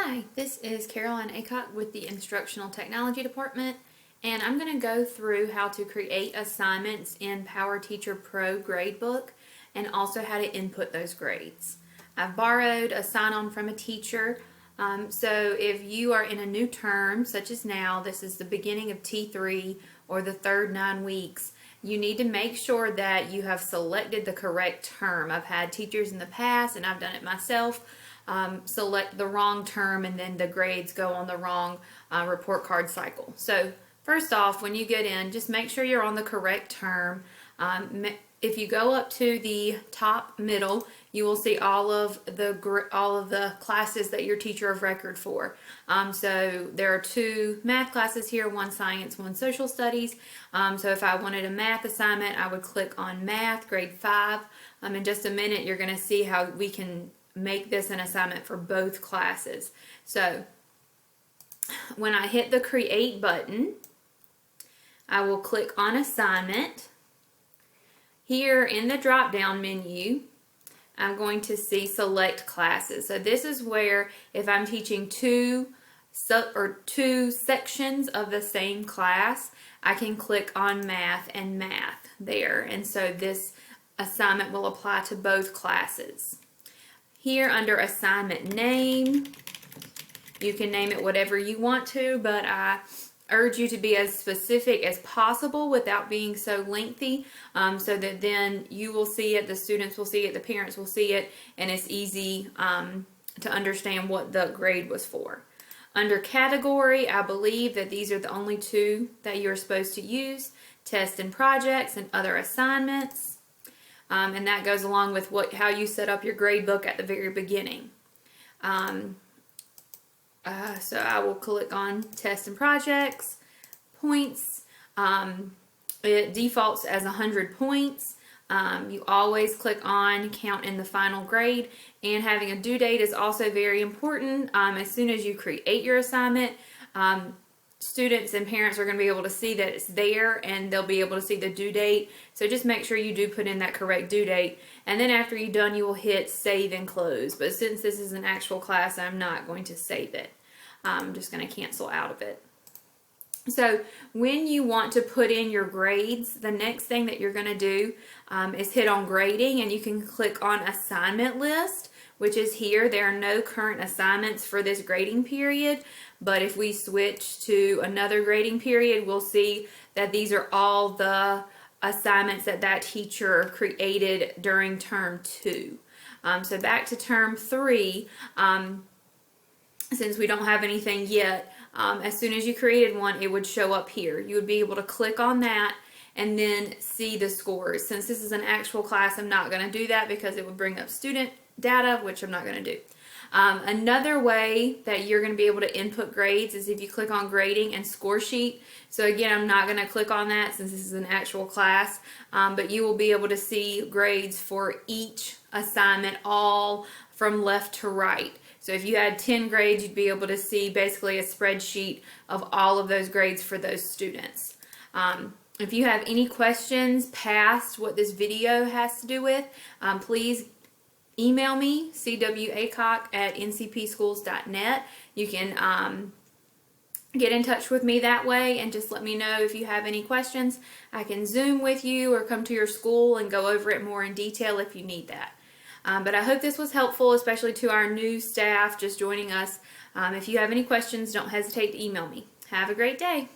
Hi, this is Caroline Acock with the Instructional Technology Department, and I'm going to go through how to create assignments in PowerTeacher Pro Gradebook and also how to input those grades. I've borrowed a sign-on from a teacher, so if you are in a new term, such as now, this is the beginning of T3 or the third 9 weeks, you need to make sure that you have selected the correct term. I've had teachers in the past, and I've done it myself, select the wrong term and then the grades go on the wrong report card cycle. So first off, when you get in, just make sure you're on the correct term. If you go up to the top middle, you will see all of the classes that your teacher of record for. So there are 2 math classes here, one science, one social studies. So if I wanted a math assignment, I would click on math, grade 5. In just a minute, you're going to see how we can make this an assignment for both classes. So when I hit the create button, I will click on assignment. Here in the drop down menu, I'm going to see select classes. So this is where if I'm teaching two sections of the same class, I can click on math and math there. And so this assignment will apply to both classes. Here under assignment name, you can name it whatever you want to, but I urge you to be as specific as possible without being so lengthy, so that then you will see it, the students will see it, the parents will see it, and it's easy to understand what the grade was for. Under category, I believe that these are the only 2 that you're supposed to use: tests and projects and other assignments. And that goes along with how you set up your grade book at the very beginning. So I will click on tests and projects, points. It defaults as 100 points. You always click on count in the final grade, and having a due date is also very important. As soon as you create your assignment, students and parents are going to be able to see that it's there, and they'll be able to see the due date. So just make sure you do put in that correct due date, and then after you're done, you will hit save and close. But since this is an actual class, I'm not going to save it. I'm just going to cancel out of it. So when you want to put in your grades, the next thing that you're going to do is hit on grading, and you can click on assignment list, which is here. There are no current assignments for this grading period, but if we switch to another grading period, we'll see that these are all the assignments that teacher created during term 2. So back to term 3, since we don't have anything yet, as soon as you created one, it would show up here. You would be able to click on that and then see the scores. Since this is an actual class, I'm not going to do that because it would bring up student data, which I'm not going to do. Another way that you're going to be able to input grades is if you click on grading and score sheet. So again, I'm not going to click on that since this is an actual class, but you will be able to see grades for each assignment, all from left to right. So if you had 10 grades, you'd be able to see basically a spreadsheet of all of those grades for those students. If you have any questions past what this video has to do with, please email me, cwacock@ncpschools.net. You can get in touch with me that way and just let me know if you have any questions. I can Zoom with you or come to your school and go over it more in detail if you need that. But I hope this was helpful, especially to our new staff just joining us. If you have any questions, don't hesitate to email me. Have a great day.